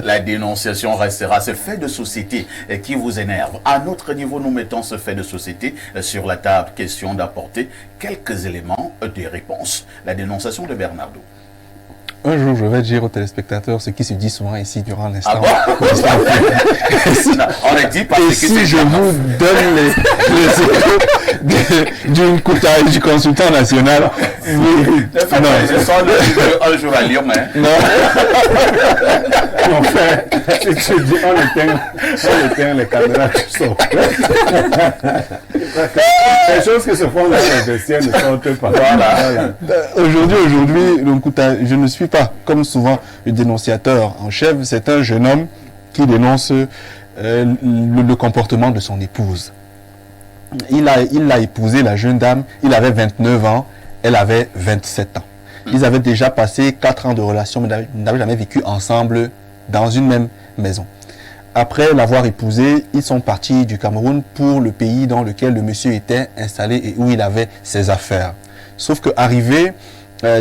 La dénonciation restera ce fait de société qui vous énerve. À notre niveau, nous mettons ce fait de société sur la table. Question d'apporter quelques éléments de réponse. La dénonciation de Bernardo. Un jour, je vais dire aux téléspectateurs ce qui se dit souvent ici durant l'instant. Ah bon? On le dit parce et que si je vous donne les échos d'une coutaille du consultant national, oui. Non, je sens un jour à Lyon, hein. Non. Enfin, si tu dis on éteint les caméras, tu sors. Les choses qui se font dans les vestiaires ne sortent pas. Voilà. Aujourd'hui, je ne suis pas, comme souvent, le dénonciateur en chef. C'est un jeune homme qui dénonce le comportement de son épouse. Il a épousé la jeune dame, il avait 29 ans, elle avait 27 ans. Ils avaient déjà passé 4 ans de relation, mais n'avaient jamais vécu ensemble dans une même maison. Après l'avoir épousé, ils sont partis du Cameroun pour le pays dans lequel le monsieur était installé et où il avait ses affaires. Sauf qu'arrivé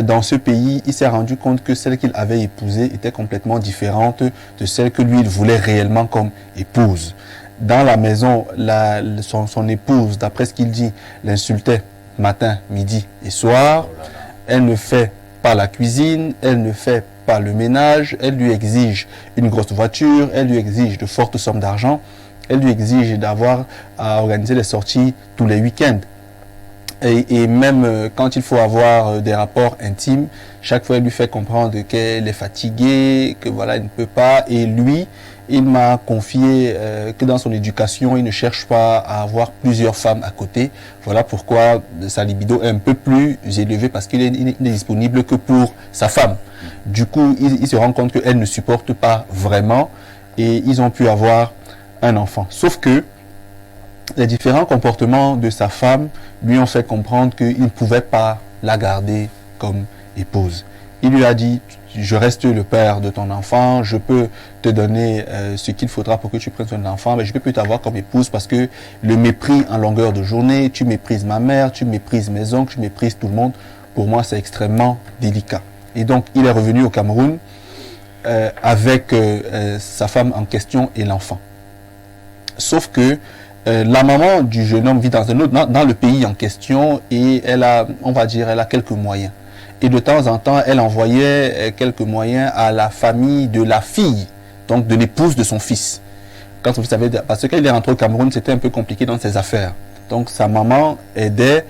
dans ce pays, il s'est rendu compte que celle qu'il avait épousée était complètement différente de celle que lui, il voulait réellement comme épouse. Dans la maison, son épouse, d'après ce qu'il dit, l'insultait matin, midi et soir. Elle ne fait pas la cuisine, elle ne fait pas le ménage, elle lui exige une grosse voiture, elle lui exige de fortes sommes d'argent, elle lui exige d'avoir à organiser les sorties tous les week-ends. Et même quand il faut avoir des rapports intimes, chaque fois elle lui fait comprendre qu'elle est fatiguée, que voilà, elle ne peut pas. Et lui, il m'a confié que dans son éducation, il ne cherche pas à avoir plusieurs femmes à côté. Voilà pourquoi sa libido est un peu plus élevée, parce qu'il n'est disponible que pour sa femme. Du coup, il se rend compte qu'elle ne supporte pas vraiment et ils ont pu avoir un enfant. Sauf que les différents comportements de sa femme lui ont fait comprendre qu'il ne pouvait pas la garder comme épouse. Il lui a dit: je reste le père de ton enfant, je peux te donner ce qu'il faudra pour que tu prennes soin de l'enfant, mais je ne peux plus t'avoir comme épouse parce que le mépris en longueur de journée, tu méprises ma mère, tu méprises mes oncles, tu méprises tout le monde. Pour moi, c'est extrêmement délicat. Et donc, il est revenu au Cameroun avec sa femme en question et l'enfant. Sauf que la maman du jeune homme vit dans le pays en question et elle a, on va dire, elle a quelques moyens. Et de temps en temps, elle envoyait quelques moyens à la famille de la fille, donc de l'épouse de son fils. Quand son fils avait, parce qu'il est rentré au Cameroun, c'était un peu compliqué dans ses affaires. Donc sa maman aidait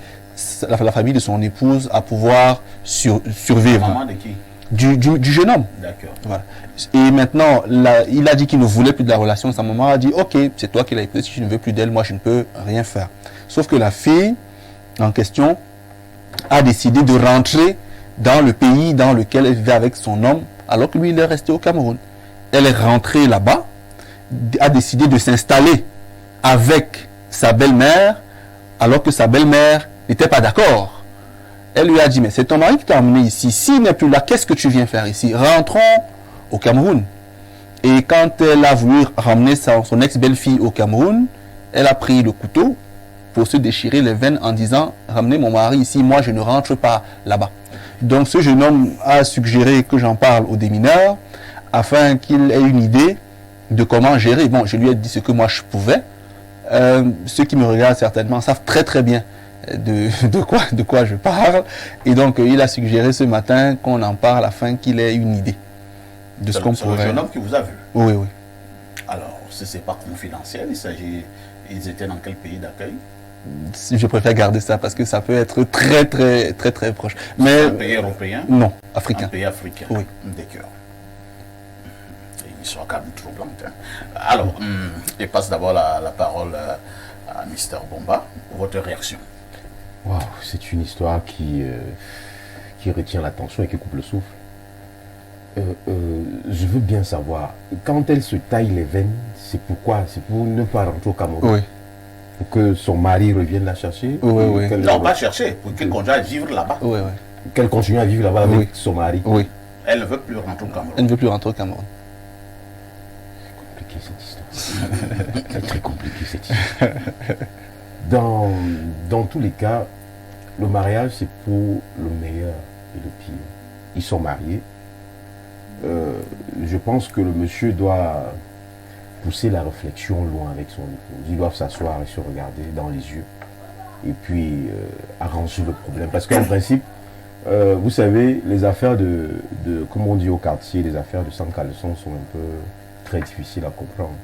la famille de son épouse à pouvoir survivre. La maman de qui? Du jeune homme. D'accord. Voilà. Et maintenant, il a dit qu'il ne voulait plus de la relation. Sa maman a dit: ok, c'est toi qui l'as épousée, si tu ne veux plus d'elle, moi je ne peux rien faire. Sauf que la fille en question a décidé de rentrer dans le pays dans lequel elle vivait avec son homme, alors que lui il est resté au Cameroun. Elle est rentrée là-bas, a décidé de s'installer avec sa belle-mère, alors que sa belle-mère n'était pas d'accord. Elle lui a dit: mais c'est ton mari qui t'a emmené ici, s'il n'est plus là, qu'est-ce que tu viens faire ici? Rentrons au Cameroun. Et quand elle a voulu ramener son ex-belle-fille au Cameroun, elle a pris le couteau pour se déchirer les veines en disant: ramenez mon mari ici, moi je ne rentre pas là-bas. Donc ce jeune homme a suggéré que j'en parle au démineur afin qu'il ait une idée de comment gérer. Bon, je lui ai dit ce que moi je pouvais. Ceux qui me regardent certainement savent très très bien de quoi je parle. Et donc, il a suggéré ce matin qu'on en parle afin qu'il ait une idée de ce qu'on pourrait... C'est le jeune homme qui vous a vu. Oui, oui. Alors, si ce n'est pas confidentiel, ils étaient dans quel pays d'accueil? Je préfère garder ça parce que ça peut être très, très, très, très proche. Mais... Un pays européen? Non, africain. Un pays africain. Oui. D'accord. C'est une histoire quand même troublante. Hein. Alors, je passe d'abord la parole à Mr. Bomba. Votre réaction? Wow, c'est une histoire qui retient l'attention et qui coupe le souffle. Je veux bien savoir, quand elle se taille les veines, c'est pourquoi? C'est pour ne pas rentrer au Cameroun? Oui. Pour que son mari revienne la chercher? Oui, oui. Non, pas chercher, pour qu'elle continue à vivre là-bas. Oui, oui. Qu'elle continue à vivre là-bas avec son mari? Oui. Elle ne veut plus rentrer au Cameroun. Elle ne veut plus rentrer au Cameroun. Compliqué cette histoire. C'est très compliqué cette histoire. Dans tous les cas, le mariage c'est pour le meilleur et le pire. Ils sont mariés. Je pense que le monsieur doit pousser la réflexion loin avec son épouse. Ils doivent s'asseoir et se regarder dans les yeux et puis arranger le problème. Parce qu'en principe, vous savez, les affaires comme on dit au quartier, les affaires de sans caleçon sont un peu très difficiles à comprendre.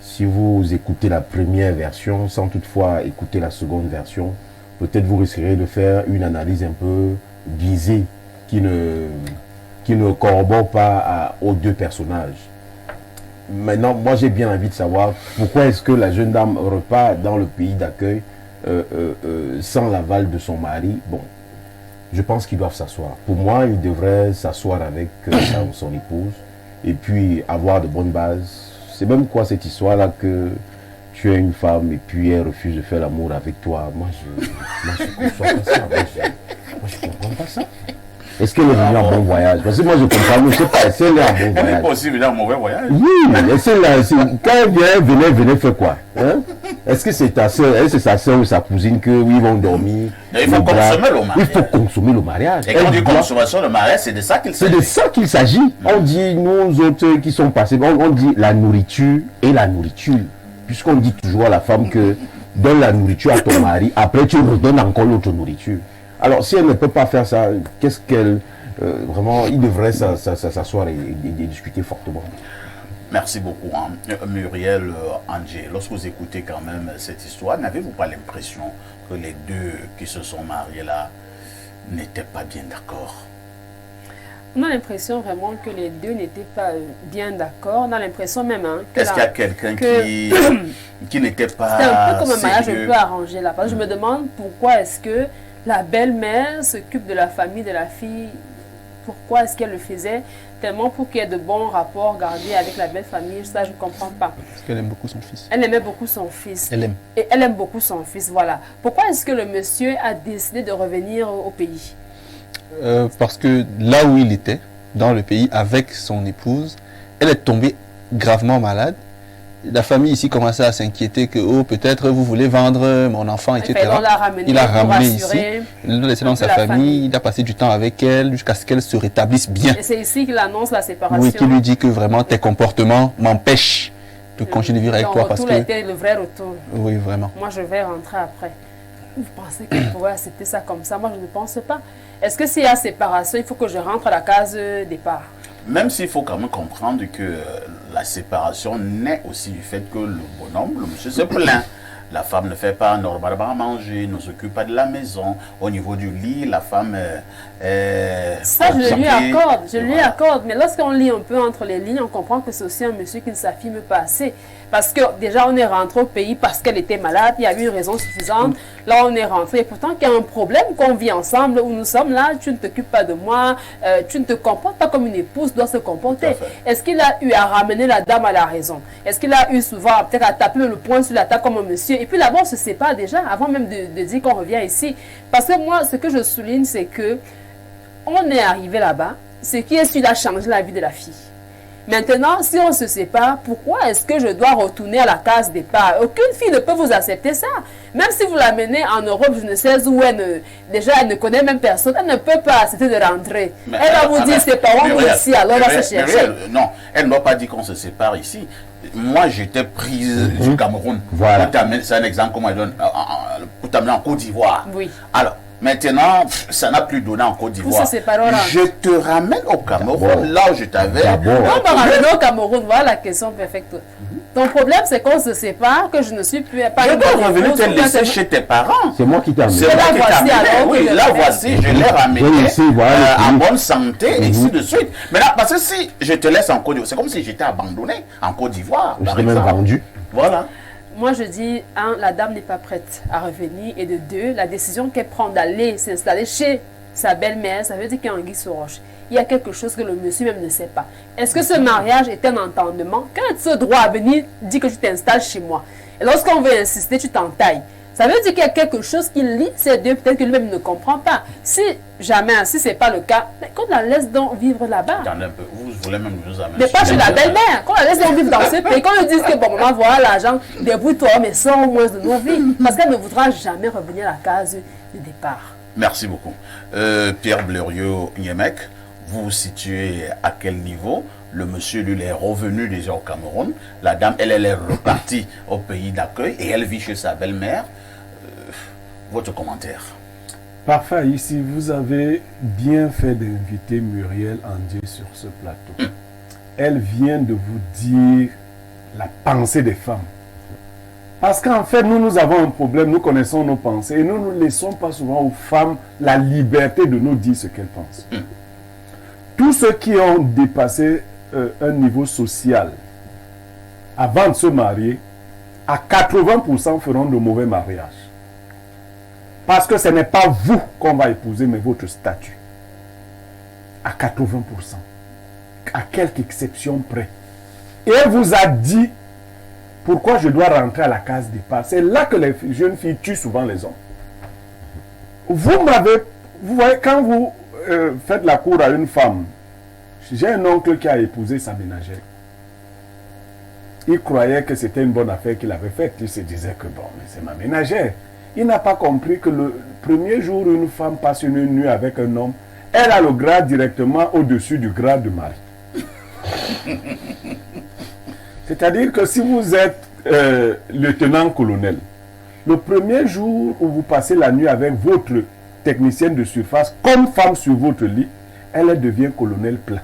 Si vous écoutez la première version sans toutefois écouter la seconde version, peut-être vous risquerez de faire une analyse un peu biaisée qui ne corrobore pas aux deux personnages. Maintenant, moi j'ai bien envie de savoir pourquoi est-ce que la jeune dame repart dans le pays d'accueil sans l'aval de son mari. Bon, je pense qu'ils doivent s'asseoir. Pour moi, ils devraient s'asseoir avec son épouse et puis avoir de bonnes bases. C'est même quoi cette histoire-là que tu es une femme et puis elle refuse de faire l'amour avec toi. Moi, je ne conçois pas ça. Moi, je comprends pas ça. Est-ce qu'elle est venue en bon voyage? Parce que moi, je comprends, je ne sais pas, est-ce qu'elle est en bon voyage? Elle est possible en mauvais voyage. Oui, quand elle vient, venez faire quoi? Hein? Est-ce que c'est ta soeur, est-ce que c'est sa soeur ou sa cousine que oui, ils vont dormir? Il faut consommer le mariage. Il faut consommer le mariage. Et quand on dit consommation de mariage, c'est de ça qu'il s'agit. C'est de ça qu'il s'agit. On dit, nous autres qui sont passés, on dit la nourriture et la nourriture. Puisqu'on dit toujours à la femme que donne la nourriture à ton mari, après tu redonnes encore l'autre nourriture. Alors si elle ne peut pas faire ça, qu'est-ce qu'elle... vraiment, il devrait s'asseoir et discuter fortement. Merci beaucoup, hein. Muriel Andjé. Lorsque vous écoutez quand même cette histoire, n'avez-vous pas l'impression que les deux qui se sont mariés là n'étaient pas bien d'accord? On a l'impression vraiment que les deux n'étaient pas bien d'accord. On a l'impression même que... Est-ce qu'il y a quelqu'un qui n'était pas c'est un peu comme un mariage sérieux? un peu arrangé là. Parce que je me demande pourquoi est-ce que la belle-mère s'occupe de la famille de la fille. Pourquoi est-ce qu'elle le faisait? Tellement pour qu'il y ait de bons rapports gardés avec la belle famille. Ça, je ne comprends pas. Parce qu'elle aime beaucoup son fils. Elle aimait beaucoup son fils. Elle aime. Et elle aime beaucoup son fils, voilà. Pourquoi est-ce que le monsieur a décidé de revenir au pays? Parce que là où il était, dans le pays, avec son épouse, elle est tombée gravement malade. La famille ici commençait à s'inquiéter que oh, peut-être vous voulez vendre mon enfant, etc. Il l'a ramené ici, il l'a laissé dans sa famille, il a passé du temps avec elle jusqu'à ce qu'elle se rétablisse bien. Et c'est ici qu'il annonce la séparation. Oui, qui lui dit que vraiment tes comportements m'empêchent de continuer de vivre avec toi. Parce que... était le vrai retour. Oui, vraiment. Moi, je vais rentrer après. Vous pensez qu'elle pourrait accepter ça comme ça? Moi, je ne pense pas. Est-ce que s'il y a séparation, il faut que je rentre à la case départ? Même s'il faut quand même comprendre que la séparation naît aussi du fait que le bonhomme, le monsieur se plaint. La femme ne fait pas normalement à manger, ne s'occupe pas de la maison. Au niveau du lit, la femme ça, je lui accorde, accorde. Mais lorsqu'on lit un peu entre les lignes, on comprend que c'est aussi un monsieur qui ne s'affirme pas assez. Parce que déjà, on est rentré au pays parce qu'elle était malade, il y a eu une raison suffisante. Là, on est rentré. Et pourtant, qu'il y a un problème qu'on vit ensemble, où nous sommes là, tu ne t'occupes pas de moi, tu ne te comportes pas comme une épouse doit se comporter. Est-ce qu'il a eu à ramener la dame à la raison? Est-ce qu'il a eu souvent peut-être à taper le poing sur la table comme un monsieur? Et puis là-bas, on se sépare déjà, avant même de dire qu'on revient ici. Parce que moi, ce que je souligne, c'est que on est arrivé là-bas, ce qui est sûr a changé la vie de la fille. Maintenant, si on se sépare, pourquoi est-ce que je dois retourner à la case départ? Aucune fille ne peut vous accepter ça. Même si vous l'amenez en Europe, je ne sais où, déjà elle ne connaît même personne, elle ne peut pas accepter de rentrer. Mais elle va vous dire, ses parents vont ici, alors elle va se chercher. Non, elle ne doit pas dire qu'on se sépare ici. Moi, j'étais prise du Cameroun. Voilà. C'est un exemple qu'on m'a donné pour t'amener en Côte d'Ivoire. Oui. Alors, maintenant, ça n'a plus donné en Côte d'Ivoire. Je te ramène au Cameroun, là où je t'avais. On va ramener au Cameroun, voilà la question perfecte. Ton problème, c'est qu'on se sépare, que je ne suis plus pas. Je dois revenir te laisser chez tes parents. C'est moi qui t'ai amené. C'est moi qui t'ai amené. Oui, là voici, je l'ai ramené en bonne santé, et ainsi de suite. Mais là, parce que si je te laisse en Côte d'Ivoire, c'est comme si j'étais abandonné en Côte d'Ivoire. Je serais même vendu. Voilà. Moi, je dis, un, la dame n'est pas prête à revenir. Et de deux, la décision qu'elle prend d'aller s'installer chez sa belle-mère, ça veut dire qu'il y a un anguille sous roche. Il y a quelque chose que le monsieur même ne sait pas. Est-ce que ce mariage est un entendement? Quand tu as ce droit à venir, dis que tu t'installes chez moi. Et lorsqu'on veut insister, tu t'entailles. Ça veut dire qu'il y a quelque chose qui lie ces deux, peut-être que lui-même ne comprend pas. Si jamais, si ce n'est pas le cas, qu'on la laisse donc vivre là-bas. Attendez un peu, vous voulez même nous amener. Mais pas chez la belle-mère, qu'on la laisse donc vivre dans ce pays. Qu'on lui dise que bon, maman, voilà l'argent, débrouille-toi, mais sors au moins de nos vies. Parce qu'elle ne voudra jamais revenir à la case du départ. Merci beaucoup. Pierre Blériot-Niemek, vous vous situez à quel niveau? Le monsieur, lui, il est revenu déjà au Cameroun. La dame, elle est repartie au pays d'accueil et elle vit chez sa belle-mère. Votre commentaire? Parfait. Ici, vous avez bien fait d'inviter Muriel Andier sur ce plateau. Elle vient de vous dire la pensée des femmes. Parce qu'en fait, nous avons un problème, nous connaissons nos pensées et nous ne laissons pas souvent aux femmes la liberté de nous dire ce qu'elles pensent. Tous ceux qui ont dépassé un niveau social avant de se marier, à 80% feront de mauvais mariages. Parce que ce n'est pas vous qu'on va épouser, mais votre statut. À 80%. À quelques exceptions près. Et elle vous a dit pourquoi je dois rentrer à la case départ. C'est là que les jeunes filles tuent souvent les hommes. Vous voyez, quand vous faites la cour à une femme, j'ai un oncle qui a épousé sa ménagère. Il croyait que c'était une bonne affaire qu'il avait faite. Il se disait que bon, mais c'est ma ménagère. Il n'a pas compris que le premier jour où une femme passe une nuit avec un homme, elle a le grade directement au-dessus du grade de mari. C'est-à-dire que si vous êtes lieutenant-colonel, le premier jour où vous passez la nuit avec votre technicienne de surface, comme femme sur votre lit, elle devient colonel plein.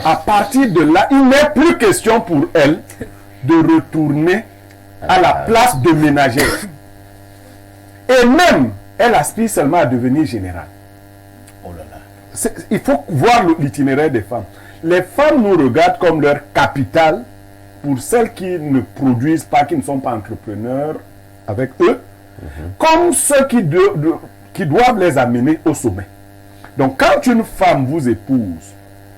À partir de là, il n'est plus question pour elle de retourner à la place de ménagère. Et même, elle aspire seulement à devenir générale. Oh là là. Il faut voir l'itinéraire des femmes. Les femmes nous regardent comme leur capital pour celles qui ne produisent pas, qui ne sont pas entrepreneurs avec eux, comme ceux qui doivent les amener au sommet. Donc quand une femme vous épouse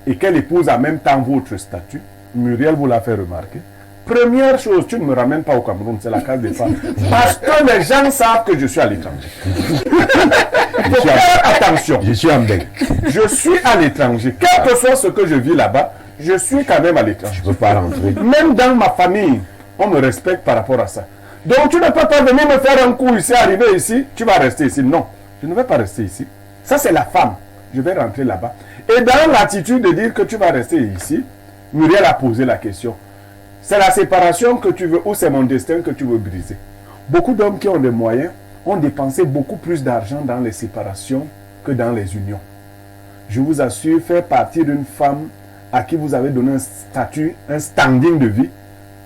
et qu'elle épouse en même temps votre statut, Muriel vous l'a fait remarquer, première chose, tu ne me ramènes pas au Cameroun, c'est la case des femmes. Parce que les gens savent que je suis à l'étranger. Il faut faire attention. Je suis en bec. Je suis à l'étranger. Quel que soit ce que je vis là-bas, je suis quand même à l'étranger. Je ne peux pas rentrer. Même dans ma famille, on me respecte par rapport à ça. Donc tu ne peux pas venir me faire un coup ici, arriver ici, tu vas rester ici. Non, je ne vais pas rester ici. Ça c'est la femme. Je vais rentrer là-bas. Et dans l'attitude de dire que tu vas rester ici, Muriel a posé la question. C'est la séparation que tu veux ou c'est mon destin que tu veux briser? Beaucoup d'hommes qui ont des moyens ont dépensé beaucoup plus d'argent dans les séparations que dans les unions. Je vous assure, faire partie d'une femme à qui vous avez donné un statut, un standing de vie,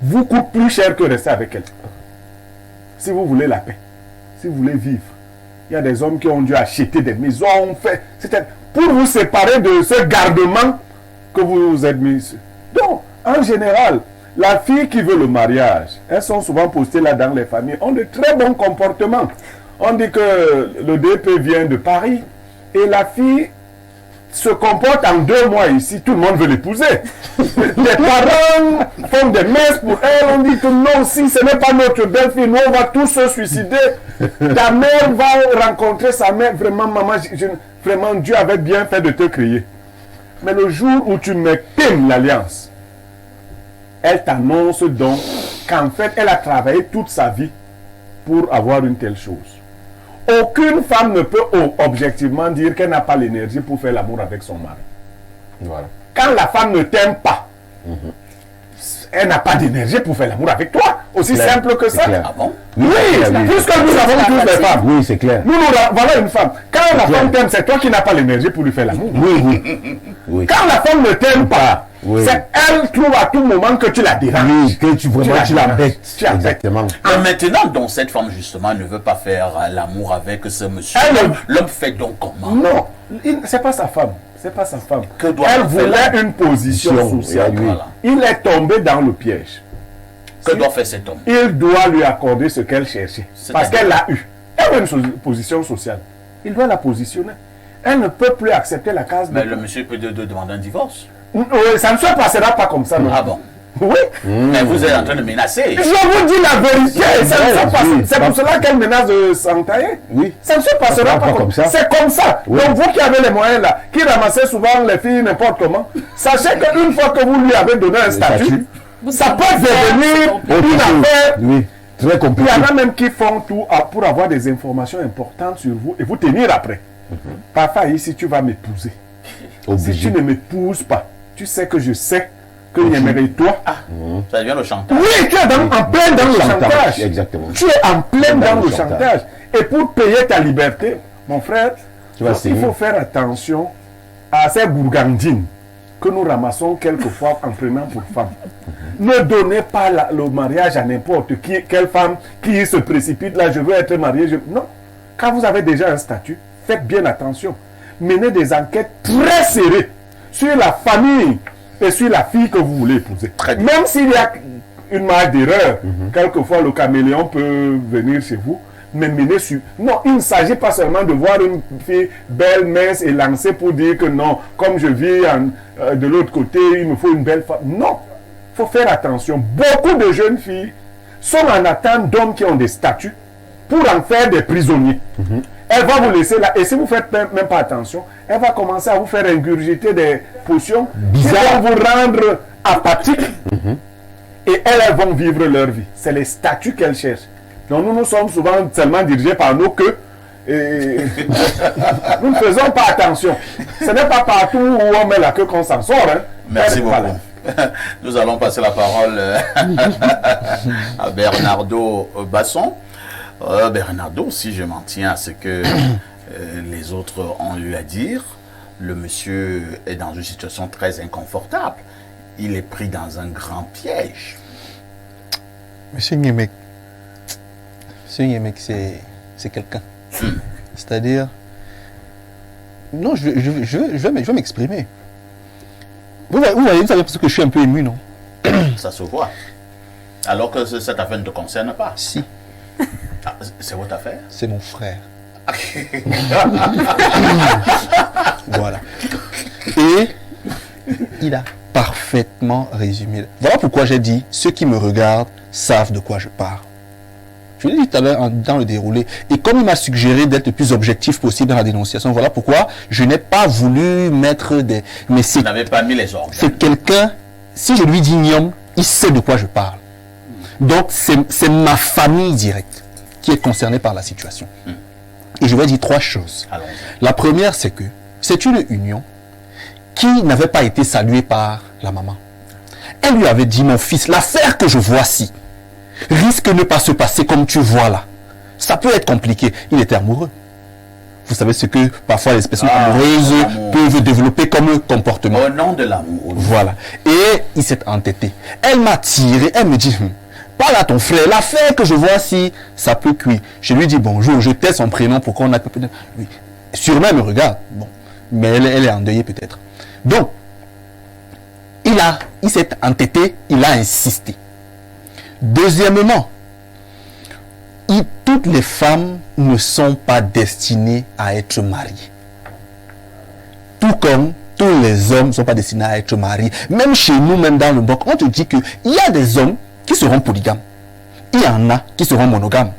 vous coûte plus cher que rester avec elle. Si vous voulez la paix, si vous voulez vivre, il y a des hommes qui ont dû acheter des maisons, pour vous séparer de ce gardement que vous vous êtes mis. Donc, en général, la fille qui veut le mariage, elles sont souvent postées là dans les familles, ont de très bons comportements. On dit que le DP vient de Paris et la fille se comporte en 2 mois ici, tout le monde veut l'épouser. Les parents font des messes pour elle, on dit que non, si ce n'est pas notre belle-fille, nous on va tous se suicider. Ta mère va rencontrer sa mère, vraiment maman, vraiment Dieu avait bien fait de te crier. Mais le jour où tu mets l'alliance, elle t'annonce donc qu'en fait, elle a travaillé toute sa vie pour avoir une telle chose. Aucune femme ne peut objectivement dire qu'elle n'a pas l'énergie pour faire l'amour avec son mari. Voilà. Quand la femme ne t'aime pas, elle n'a pas d'énergie pour faire l'amour avec toi. Aussi Claire. simple que ça. Clair. Ah bon? Oui, puisque nous avons tous les femmes. Oui, c'est clair. Voilà une femme. Quand la clair. femme t'aime, c'est toi qui n'as pas l'énergie pour lui faire l'amour. Oui. Quand la femme ne t'aime pas, Oui. c'est elle trouve à tout moment que tu la déranges. Oui, que tu l'embêtes. Tu l'embêtes. Exactement. Et maintenant, donc, cette femme, justement, ne veut pas faire l'amour avec ce monsieur. Elle- L'homme fait donc comment? Non, c'est pas sa femme. C'est pas sa femme. Que doit Elle faire voulait l'homme? une position sociale. Oui. Voilà. Il est tombé dans le piège. Que doit faire cet homme? Il doit lui accorder ce qu'elle cherchait. Parce C'est-à-dire? qu'elle l'a eu. Elle a une position sociale. Il doit la positionner. Elle ne peut plus accepter la case Mais de... le monsieur peut demander un divorce. Oui, ça ne se passera pas comme ça. Non. Ah bon? Oui. Mais vous êtes en train de menacer. Je vous dis la vérité. Ça ne se passe- oui. C'est pour cela qu'elle menace de s'entailler. Oui. Ça ne se passera pas comme ça. C'est comme ça. Oui. Donc vous qui avez les moyens là, qui ramassez souvent les filles n'importe comment, sachez qu'une fois que vous lui avez donné un statut, ça peut devenir une affaire. Oui. Très Il compliqué. y en a même qui font tout pour avoir des informations importantes sur vous et vous tenir après. Parfois ici tu vas m'épouser. Si Obligé. tu ne m'épouses pas, tu sais que je sais que j'aimerais toi. Ça devient le chantage. Oui, tu es en plein dans le chantage. Exactement. Tu es en plein Dans dans le le chantage. Et pour payer ta liberté, mon frère, Tu vas il saigner. faut faire attention à ces gourgandines que nous ramassons quelquefois en prenant pour femmes. Ne donnez pas le mariage à n'importe qui, quelle femme qui se précipite là, je veux être marié. Non. Quand vous avez déjà un statut, faites bien attention. Menez des enquêtes très serrées sur la famille et sur la fille que vous voulez épouser. Très bien. Même s'il y a une marge d'erreur, quelquefois le caméléon peut venir chez vous, mais menez sur... Non, il ne s'agit pas seulement de voir une fille belle, mince et lancée pour dire que non, comme je vis de l'autre côté, il me faut une belle femme. Non, il faut faire attention. Beaucoup de jeunes filles sont en attente d'hommes qui ont des statuts pour en faire des prisonniers. Elle va vous laisser là, et si vous faites même pas attention, elle va commencer à vous faire ingurgiter des potions qui vont vous rendre apathique. Et elles vont vivre leur vie. C'est les statuts qu'elles cherchent. Donc nous sommes souvent seulement dirigés par nos queues. Et nous ne faisons pas attention. Ce n'est pas partout où on met la queue qu'on s'en sort. Hein. Merci beaucoup. Voilà. Nous allons passer la parole à Bernardo Basson. Bernardo, si je m'en tiens à ce que les autres ont eu à dire, le monsieur est dans une situation très inconfortable. Il est pris dans un grand piège. Monsieur Niemek, c'est quelqu'un. C'est-à-dire... Non, je vais m'exprimer. Vous savez parce que je suis un peu ému, non? Ça se voit. Alors que cette affaire ne te concerne pas. Si, Ah, c'est votre affaire. c'est mon frère. Voilà. Et il a parfaitement résumé. Voilà pourquoi j'ai dit, ceux qui me regardent savent de quoi je parle. Je l'ai dit tout à l'heure dans le déroulé. Et comme il m'a suggéré d'être le plus objectif possible dans la dénonciation, voilà pourquoi je n'ai pas voulu mettre des... Mais Vous n'avez pas mis les organes. c'est quelqu'un, si je lui dis Niom, il sait de quoi je parle. Donc c'est ma famille directe qui est concernée par la situation. Et je vais dire trois choses. Allons-y. La première, c'est que c'est une union qui n'avait pas été saluée par la maman. Elle lui avait dit, mon fils, l'affaire que je vois ci risque de ne pas se passer comme tu vois là. Ça peut être compliqué. Il était amoureux. Vous savez ce que parfois les personnes amoureuses l'amour. peuvent développer comme comportement. Au nom de l'amour. Voilà. Et il s'est entêté. Elle m'a tiré. Elle me dit, parle à ton frère. L'affaire que je vois si ça peut cuire. Je lui dis bonjour. Je tais son prénom pour qu'on a... Oui. Sûrement, elle me regarde. Bon. Mais elle est endeuillée peut-être. Donc, il s'est entêté. Il a insisté. Deuxièmement, toutes les femmes ne sont pas destinées à être mariées. Tout comme tous les hommes ne sont pas destinés à être mariés. Même chez nous, même dans le bloc, on te dit qu'il y a des hommes qui seront polygames. Il y en a qui seront monogames.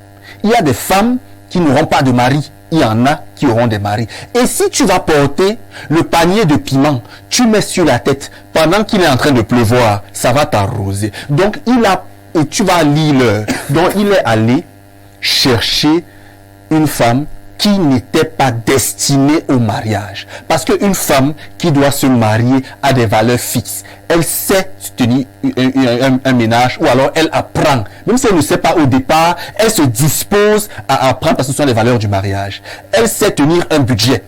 Il y a des femmes qui n'auront pas de mari. Il y en a qui auront des maris. Et si tu vas porter le panier de piment, tu mets sur la tête, pendant qu'il est en train de pleuvoir, ça va t'arroser. Donc il a et tu vas lire. Donc il est allé chercher une femme qui n'était pas destinée au mariage. Parce qu'une femme qui doit se marier a des valeurs fixes. Elle sait tenir un ménage ou alors elle apprend. Même si elle ne sait pas au départ, elle se dispose à apprendre parce que ce sont les valeurs du mariage. Elle sait tenir un budget.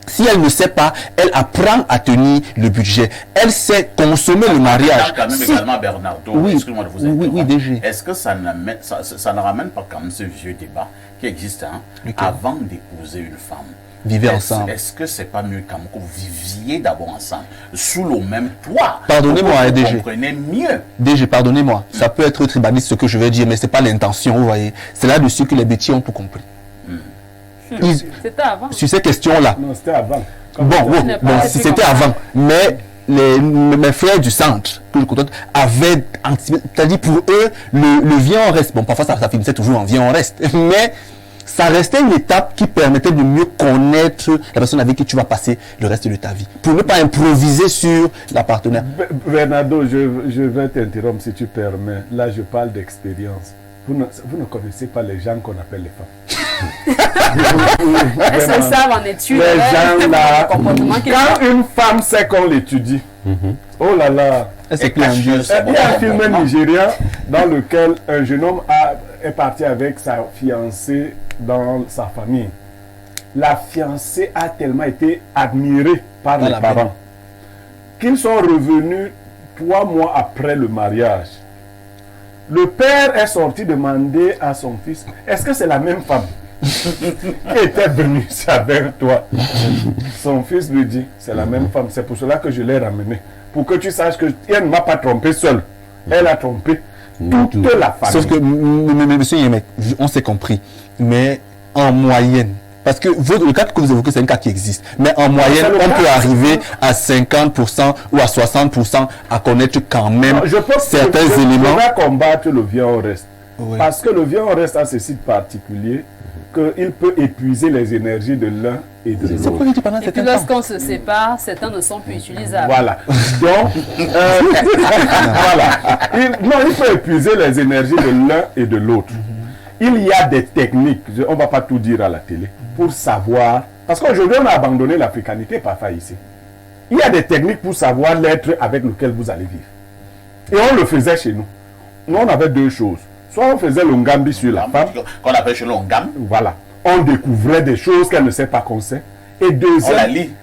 Si elle ne sait pas, elle apprend à tenir le budget. Elle sait consommer le mariage. Quand même également, Bernardo, Oui, excuse-moi de vous interrompre. oui, DG. Est-ce que ça ne ramène pas quand même ce vieux débat qui existe Lequel? avant d'épouser une femme? Vivez ensemble. Est-ce que c'est pas mieux quand même que vous viviez d'abord ensemble, sous le même toit? Pardonnez-moi, pour que DG. vous comprenez mieux. DG, pardonnez-moi. Ça peut être tribaliste ce que je vais dire, mais c'est pas l'intention, vous voyez. C'est là-dessus que les bêtiers ont tout compris. C'était avant. Sur ces questions-là. Non, c'était avant. C'était avant. Mais mes frères du centre, que je côtoie, avaient anticipé. C'est-à-dire pour eux, le vient en reste. Bon, parfois ça finissait toujours en vient en reste. Mais ça restait une étape qui permettait de mieux connaître la personne avec qui tu vas passer le reste de ta vie. Pour ne pas improviser sur la partenaire. Bernardo, je vais t'interrompre si tu permets. Là, je parle d'expérience. Vous ne connaissez pas les gens qu'on appelle les femmes. Elles se savent en études. Les gens là, comportement quand une femme sait qu'on l'étudie, oh là là, C'est plus un dieu. il y a un film nigérien dans lequel un jeune homme est parti avec sa fiancée dans sa famille. La fiancée a tellement été admirée par les parents qu'ils sont revenus 3 mois après le mariage. Le père est sorti demander à son fils, est-ce que c'est la même femme qui était venue avec toi? Son fils lui dit, c'est la même femme, c'est pour cela que je l'ai ramenée. Pour que tu saches qu'elle ne m'a pas trompé seule. Elle a trompé toute la famille. Sauf que, monsieur Yemek, on s'est compris. Mais en moyenne, parce que le cas que vous évoquez, c'est un cas qui existe. Mais en moyenne, on peut arriver à 50% ou à 60% à connaître quand même certains éléments. Je vais combattre le viens au reste. Oui. Parce que le viens au reste a ce site particulier qu'il peut épuiser les énergies de l'un et de C'est pourquoi l'autre. je dis pendant Et puis certains temps. lorsqu'on se sépare, certains ne sont plus utilisables. Voilà. Donc, voilà. Il peut épuiser les énergies de l'un et de l'autre. Il y a des techniques, on ne va pas tout dire à la télé, pour savoir. Parce qu'aujourd'hui, on a abandonné l'africanité parfois ici. Il y a des techniques pour savoir l'être avec lequel vous allez vivre. Et on le faisait chez nous. Nous, on avait 2 choses. Soit on faisait le ngambi sur la femme. Qu'on appelle chez l'ongam. Voilà. On découvrait des choses qu'elle ne sait pas qu'on sait. Et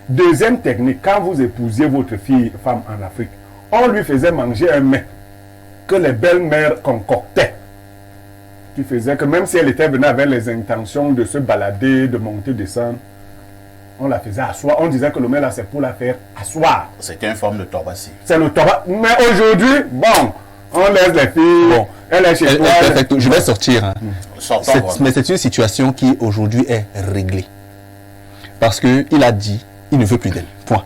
deuxième technique, quand vous épousiez votre femme en Afrique, on lui faisait manger un mets que les belles-mères concoctaient. Qui faisait que même si elle était venue avec les intentions de se balader, de monter, descendre, on la faisait asseoir. On disait que le mets là, c'est pour la faire asseoir. C'était une forme de tobassi. C'est le tabac. Mais aujourd'hui, bon, on laisse les filles. Bon. Elle est chez toi. Perfect. Je vais sortir. Hein. Mais c'est une situation qui aujourd'hui est réglée. Parce qu'il a dit, il ne veut plus d'elle. Point.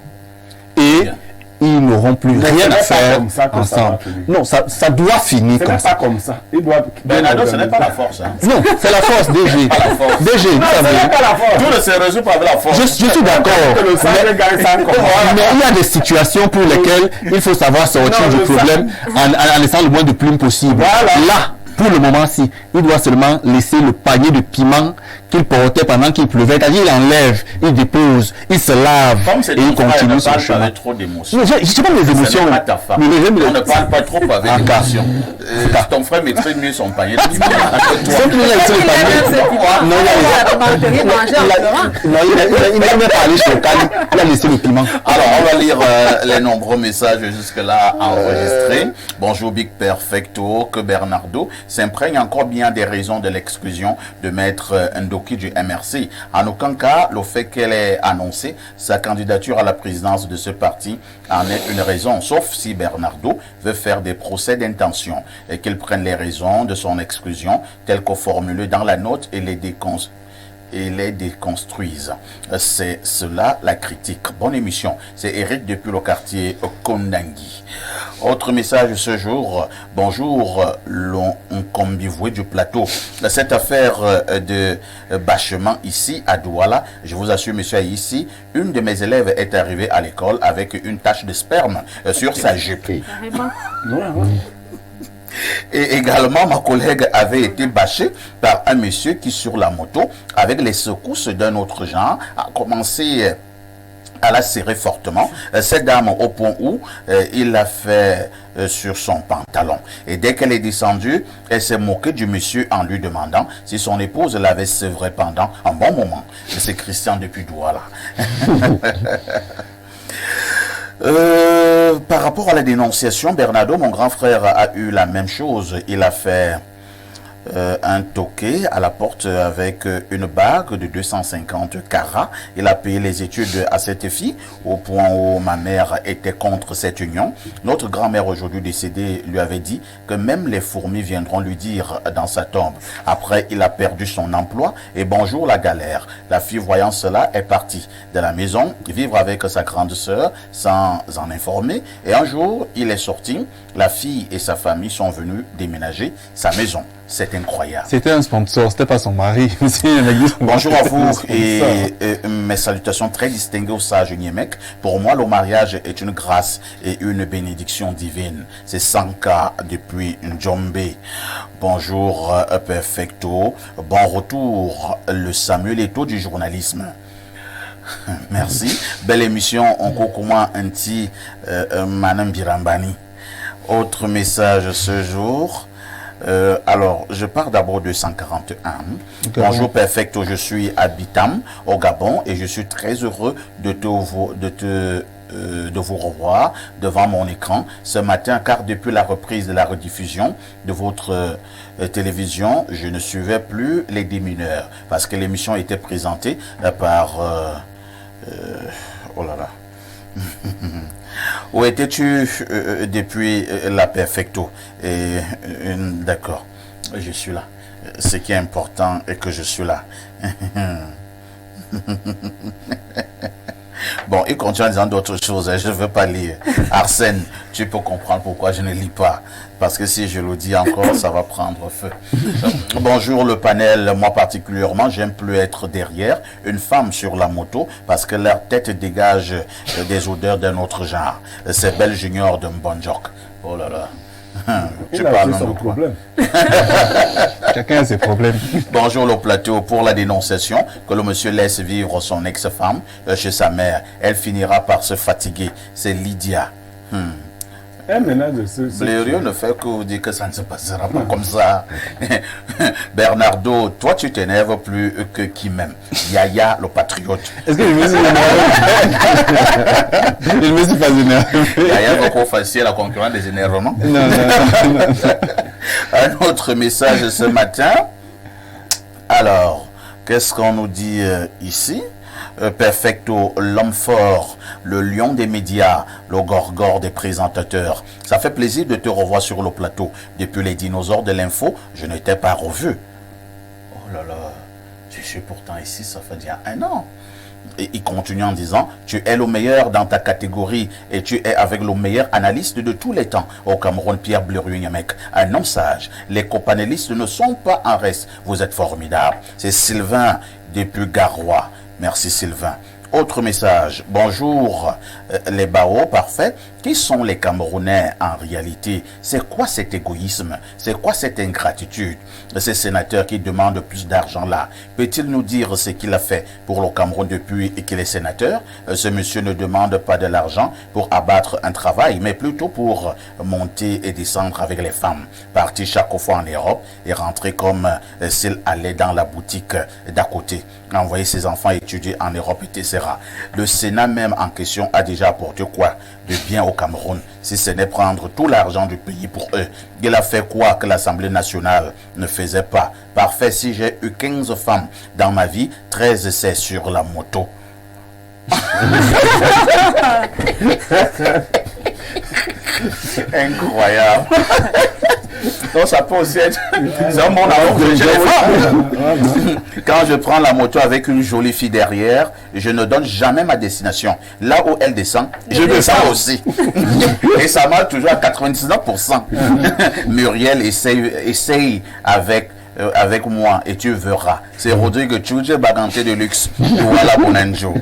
Et Bien. ils n'auront plus rien à faire ensemble. Non, ça doit finir comme ça. C'est pas comme ça. Il doit. Bernardo, ce n'est pas la force. Hein. Non, c'est la force, DG. Pas la force. DG, vous Non, ce savez. n'est pas la force. Tout ne se résout pas avec la force. Je suis d'accord. Le salaire gagne ça comme ça. Mais il y a des situations pour lesquelles il faut savoir sortir Non, du problème en laissant le moins de plumes possible. Voilà. Là, pour le moment-ci, il doit seulement laisser le panier de piment qu'il portait pendant qu'il pleuvait. C'est-à-dire, il enlève, il dépose, il se lave Comme c'est et il continue son parle chemin. avec trop d'émotions. Non, je ne sais pas les Ce émotions. n'est pas ta femme. Mais On ne parle pas trop avec Ah, émotion. Ton frère maîtrise mieux son panier de piment. Sauf qu'il a laissé le panier. Non, il n'a pas allé chez le Cali. Il a laissé le piment. Alors, on va lire les nombreux messages jusque-là enregistrés. Bonjour Big Perfecto, que Bernardo s'imprègne encore bien des raisons de l'exclusion de Maître Ndoki du MRC. En aucun cas, le fait qu'elle ait annoncé sa candidature à la présidence de ce parti en est une raison, sauf si Bernardo veut faire des procès d'intention et qu'il prenne les raisons de son exclusion telles qu'aux formulées dans la note et les déconstruisent. C'est cela la critique. Bonne émission. C'est Eric depuis le quartier Kondangui. Autre message ce jour. Bonjour, l'Onkombivoué du plateau. Cette affaire de bâchement ici à Douala, je vous assure, monsieur, ici, une de mes élèves est arrivée à l'école avec une tache de sperme sur sa jupe. Et également, ma collègue avait été bâchée par un monsieur qui, sur la moto, avec les secousses d'un autre genre, a commencé à la serrer fortement. Cette dame, au point où il l'a fait sur son pantalon. Et dès qu'elle est descendue, elle s'est moquée du monsieur en lui demandant si son épouse l'avait sevré pendant un bon moment. C'est Christian depuis Douala. Par rapport à la dénonciation, Bernardo, mon grand frère, a eu la même chose. Il a fait un toqué à la porte avec une bague de 250 carats. Il a payé les études à cette fille au point où ma mère était contre cette union. Notre grand-mère aujourd'hui décédée lui avait dit que même les fourmis viendront lui dire dans sa tombe. Après, il a perdu son emploi et bonjour la galère. La fille voyant cela est partie de la maison vivre avec sa grande sœur sans en informer. Et un jour, il est sorti. La fille et sa famille sont venus déménager sa maison. C'est incroyable. C'était un sponsor, c'était pas son mari. Bonjour à vous et mes salutations très distinguées au sage Niemek. Pour moi, le mariage est une grâce et une bénédiction divine. C'est Sanka depuis Njombe. Bonjour Perfecto. Bon retour le Samuel Eto'o du journalisme. Merci. Belle émission. On comment un petit Manam Birambani. Autre message ce jour. Alors, je pars d'abord de 141. Bonjour Perfecto, je suis à Bitam, au Gabon, et je suis très heureux de vous revoir devant mon écran ce matin, car depuis la reprise de la rediffusion de votre télévision, je ne suivais plus les démineurs, parce que l'émission était présentée par... oh là là. Où étais-tu depuis la Perfecto? D'accord, je suis là. Ce qui est important est que je suis là. Bon, il continue en disant d'autres choses. Je ne veux pas lire. Arsène, tu peux comprendre pourquoi je ne lis pas. Parce que si je le dis encore, ça va prendre feu. Bonjour le panel. Moi particulièrement, j'aime plus être derrière une femme sur la moto parce que leur tête dégage des odeurs d'un autre genre. C'est Belle Junior de Mbonjok. Oh là là. Tu parles de son problème. Chacun a ses problèmes. Bonjour le plateau. Pour la dénonciation, que le monsieur laisse vivre son ex-femme chez sa mère. Elle finira par se fatiguer. C'est Lydia. Blériot ne fait que vous dire que ça ne se passera pas comme ça. Bernardo, toi tu t'énerves plus que qui même. Yaya le patriote. Est-ce que je me suis énervé? Je ne me suis pas énervé. Yaya va qu'on fasse la concurrence des énervements. Non. Un autre message ce matin. Alors, qu'est-ce qu'on nous dit ici? Perfecto, l'homme fort, le lion des médias, le gorgore des présentateurs. Ça fait plaisir de te revoir sur le plateau. Depuis les dinosaures de l'info, je ne t'ai pas revu. Oh là là, je suis pourtant ici, ça fait déjà 1 an. Et il continue en disant, tu es le meilleur dans ta catégorie et tu es avec le meilleur analyste de tous les temps au Cameroun, Pierre Bleriot-Nyamek, un homme sage. Les copanélistes ne sont pas en reste. Vous êtes formidables. C'est Sylvain depuis Garoua. Merci Sylvain. Autre message. Bonjour les barreaux parfaits. Qui sont les Camerounais en réalité? C'est quoi cet égoïsme? C'est quoi cette ingratitude? Ces sénateurs qui demandent plus d'argent là, peut-il nous dire ce qu'il a fait pour le Cameroun depuis qu'il est sénateur? Ce monsieur ne demande pas de l'argent pour abattre un travail, mais plutôt pour monter et descendre avec les femmes. Parti chaque fois en Europe et rentrer comme s'il allait dans la boutique d'à côté. Envoyer ses enfants étudier en Europe, etc. Le Sénat même en question a déjà apporté quoi de bien au Cameroun, si ce n'est prendre tout l'argent du pays pour eux. Il a fait quoi que l'Assemblée nationale ne faisait pas? Parfait, si j'ai eu 15 femmes dans ma vie, 13 c'est sur la moto. Incroyable. Donc ça peut aussi être un bon amour que j'ai. Quand je prends la moto avec une jolie fille derrière, je ne donne jamais ma destination. Là où elle descend, je descends aussi. Et ça marche toujours à 99%. Muriel essaye avec moi et tu verras. C'est Rodrigue Tchoudje Baganté de luxe. Voilà Bonanjo.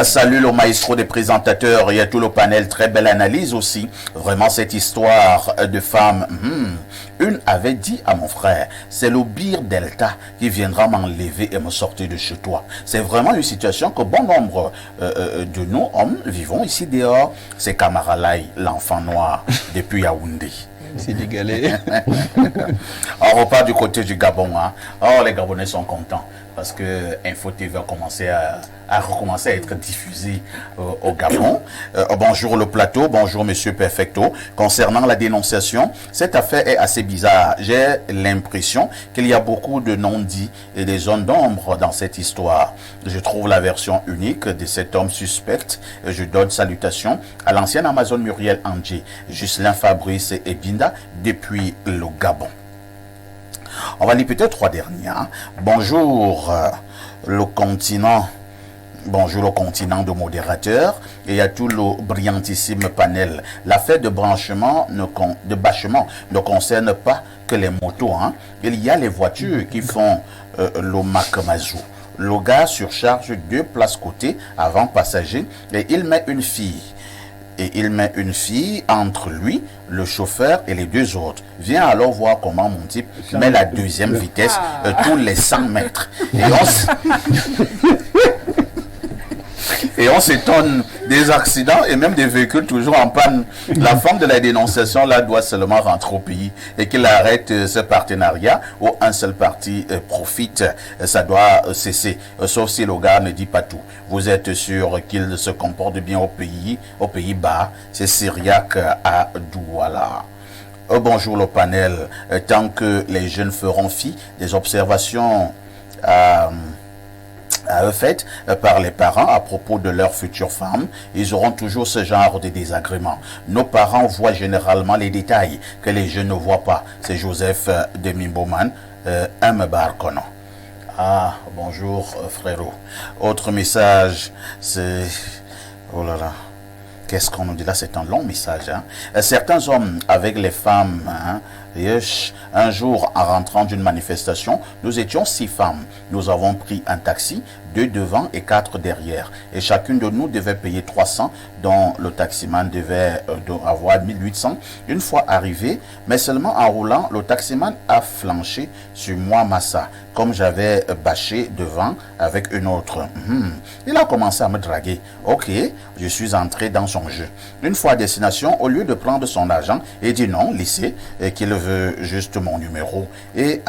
Salut le maestro des présentateurs et à tout le panel. Très belle analyse aussi. Vraiment cette histoire de femme. Une avait dit à mon frère, c'est le Bir Delta qui viendra m'enlever et me sortir de chez toi. C'est vraiment une situation que bon nombre de nous, hommes, vivons ici dehors. C'est Kamaralai, l'enfant noir, depuis Yaoundé. Sénégalais. On repart du côté du Gabon. Hein. Oh, les Gabonais sont contents parce que Info TV a recommencé à être diffusé au Gabon. Bonjour le plateau, bonjour Monsieur Perfecto. Concernant la dénonciation, cette affaire est assez bizarre. J'ai l'impression qu'il y a beaucoup de non-dits et des zones d'ombre dans cette histoire. Je trouve la version unique de cet homme suspect. Je donne salutations à l'ancienne Amazon Muriel Andjé, Ghislain Fabrice et Binda depuis le Gabon. On va lire peut-être 3 dernières. Bonjour le continent. Bonjour le continent de modérateurs et à tout le brillantissime panel. L'affaire de bâchement ne concerne pas que les motos. Hein. Il y a les voitures qui font le Macamazou. Le gars surcharge 2 places côté avant passager et il met une fille. Entre lui, le chauffeur et les 2 autres. Viens alors voir comment mon type met la deuxième vitesse tous les 100 mètres. Et on s'étonne des accidents et même des véhicules toujours en panne. La forme de la dénonciation là doit seulement rentrer au pays et qu'il arrête ce partenariat où un seul parti profite. Ça doit cesser. Sauf si le gars ne dit pas tout. Vous êtes sûr qu'il se comporte bien aux Pays-Bas. C'est Syriac à Douala. Bonjour le panel. Tant que les jeunes feront fi des observations faites par les parents à propos de leurs futures femmes, ils auront toujours ce genre de désagréments. Nos parents voient généralement les détails que les jeunes ne voient pas. C'est Joseph de Mimboman, Mbarkono. Ah, bonjour frérot. Autre message, c'est... Oh là là. Qu'est-ce qu'on nous dit là? C'est un long message. Hein? Certains hommes avec les femmes... Hein, un jour, en rentrant d'une manifestation, nous étions 6 femmes. Nous avons pris un taxi, 2 devant et 4 derrière. Et chacune de nous devait payer 300, dont le taximan devait avoir 1800. Une fois arrivé, mais seulement en roulant, le taximan a flanché sur moi, Massa, comme j'avais bâché devant avec une autre. Il a commencé à me draguer. Ok, je suis entré dans son jeu. Une fois à destination, au lieu de prendre son argent, il dit non, laissez, qu'il veut juste mon numéro. Et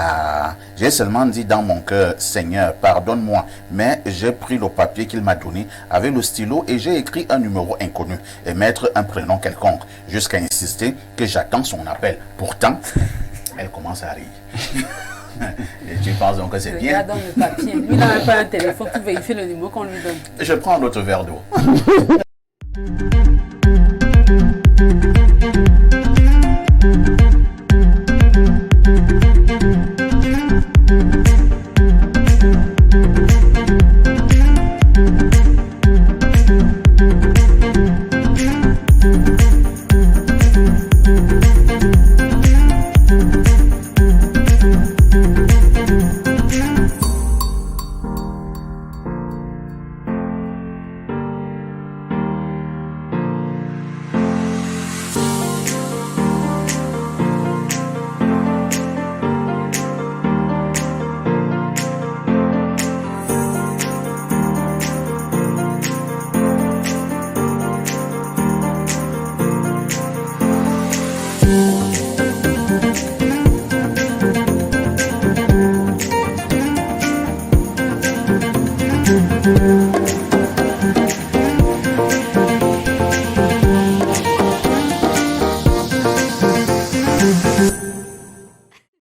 j'ai seulement dit dans mon cœur, Seigneur, pardonne-moi, mais j'ai pris le papier qu'il m'a donné avec le stylo et j'ai écrit un numéro inconnu et mettre un prénom quelconque, jusqu'à insister que j'attends son appel. Pourtant, elle commence à rire. Et tu penses donc que c'est bien? Il donne le papier. Lui, il n'a même pas un téléphone pour vérifier le numéro qu'on lui donne. Je prends l'autre verre d'eau.